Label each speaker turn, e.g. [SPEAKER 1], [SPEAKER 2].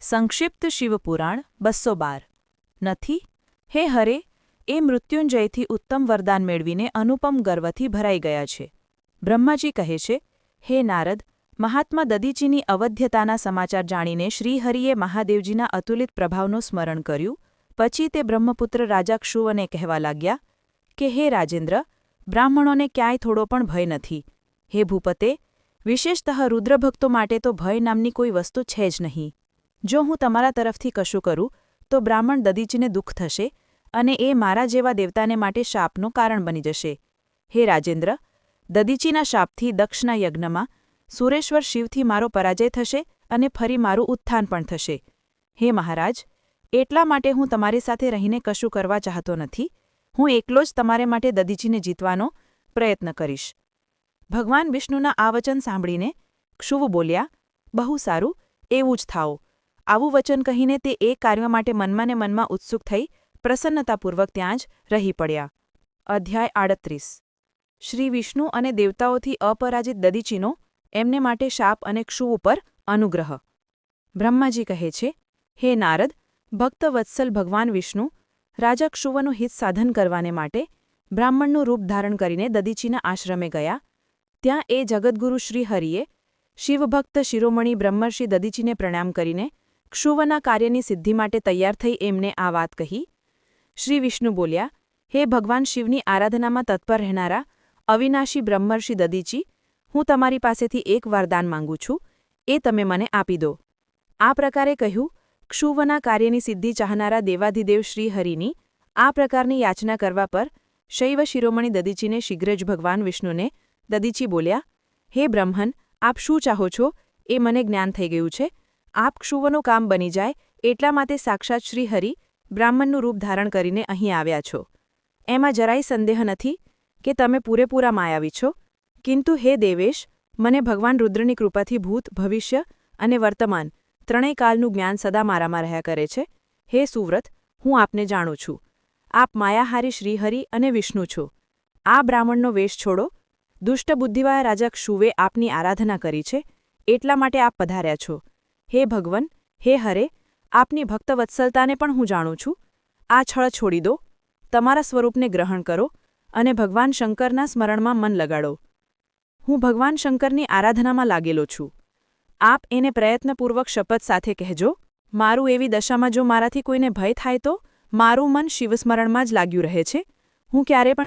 [SPEAKER 1] સંક્ષિપ્ત શિવપુરાણ 212 નથી હે હરે એ મૃત્યુંજયથી ઉત્તમ વરદાન મેળવીને અનુપમ ગર્વથી ભરાઈ ગયા છે. બ્રહ્માજી કહે છે, હે નારદ, મહાત્મા દદીચીની અવધ્યતાના સમાચાર જાણીને શ્રીહરિએ મહાદેવજીના અતુલિત પ્રભાવનું સ્મરણ કર્યું. પછી તે બ્રહ્મપુત્ર રાજા ક્ષુવને કહેવા લાગ્યા કે હે રાજેન્દ્ર, બ્રાહ્મણોને ક્યાંય થોડો પણ ભય નથી. હે ભૂપતે, વિશેષતઃ રુદ્રભક્તો માટે તો ભય નામની કોઈ વસ્તુ છે જ નહીં. જો હું તમારા તરફથી કશું કરું તો બ્રાહ્મણ દદીચીને દુઃખ થશે અને એ મારા જેવા દેવતાને માટે શાપનું કારણ બની જશે. હે રાજેન્દ્ર, દદીચીના શાપથી દક્ષના યજ્ઞમાં સુરેશ્વર શિવથી મારો પરાજય થશે અને ફરી મારું ઉત્થાન પણ થશે. હે મહારાજ, એટલા માટે હું તમારી સાથે રહીને કશું કરવા ચાહતો નથી. હું એકલો જ તમારે માટે દદીચીને જીતવાનો પ્રયત્ન કરીશ. ભગવાન વિષ્ણુના આ વચન સાંભળીને ક્ષુવ બોલ્યા, બહુ સારું, એવું જ થાઓ. આવું વચન કહીને તે એ કાર્ય માટે મનમાં ને મનમાં ઉત્સુક થઈ પ્રસન્નતાપૂર્વક ત્યાં જ રહી પડ્યા. અધ્યાય 38 શ્રી વિષ્ણુ અને દેવતાઓથી અપરાજિત દદીચીનો એમને માટે શાપ અને ક્ષુવ ઉપર અનુગ્રહ. બ્રહ્માજી કહે છે, હે નારદ, ભક્તવત્સલ ભગવાન વિષ્ણુ રાજા ક્ષુવનું હિત સાધન કરવાને માટે બ્રાહ્મણનું રૂપ ધારણ કરીને દદીચીના આશ્રમે ગયા. ત્યાં એ જગદ્ગુરુ શ્રીહરિએ શિવભક્ત શિરોમણી બ્રહ્મર્ષિ દદીચીને પ્રણામ કરીને ક્ષુવના કાર્યની સિદ્ધિ માટે તૈયાર થઈ એમને આ વાત કહી. શ્રી વિષ્ણુ બોલ્યા, હે ભગવાન શિવની આરાધનામાં તત્પર રહેનારા અવિનાશી બ્રહ્મર્ષિ દદીચી, હું તમારી પાસેથી એક વરદાન માંગુ છું, એ તમે મને આપી દો. આ પ્રકારે કહ્યું. ક્ષુવના કાર્યની સિદ્ધિ ચાહનારા દેવાધિદેવ શ્રીહરિની આ પ્રકારની યાચના કરવા પર શૈવ શિરોમણી દદીચીને શીઘ્ર જ ભગવાન વિષ્ણુને દદીચી બોલ્યા, હે બ્રહ્મન, આપ શું ચાહો છો એ મને જ્ઞાન થઈ ગયું છે. આપ ક્ષુવનું કામ બની જાય એટલા માટે સાક્ષાત શ્રીહરિ બ્રાહ્મણનું રૂપ ધારણ કરીને અહીં આવ્યા છો. એમાં જરાય સંદેહ નથી કે તમે પૂરેપૂરા માયાવી છો. કિંતુ હે દેવેશ, મને ભગવાન રુદ્રની કૃપાથી ભૂત, ભવિષ્ય અને વર્તમાન ત્રણેય કાળનું જ્ઞાન સદા મારામાં રહ્યા કરે છે. હે સુવ્રત, હું આપને જાણું છું. આપ માયાહારી શ્રીહરિ અને વિષ્ણુ છો. આ બ્રાહ્મણનો વેશ છોડો. દુષ્ટ બુદ્ધિવાળા રાજા ક્ષુવે આપની આરાધના કરી છે, એટલા માટે આપ પધાર્યા છો. હે ભગવન, હે હરે, આપની ભક્તવત્સલતાને પણ હું જાણું છું. આ છળ છોડી દો, તમારા સ્વરૂપને ગ્રહણ કરો અને ભગવાન શંકરના સ્મરણમાં મન લગાડો. હું ભગવાન શંકરની આરાધનામાં લાગેલો છું. આપ એને પ્રયત્નપૂર્વક શપથ સાથે કહેજો. મારું એવી દશામાં જો મારાથી કોઈને ભય થાય તો મારું મન શિવસ્મરણમાં જ લાગ્યું રહે છે. હું ક્યારે પણ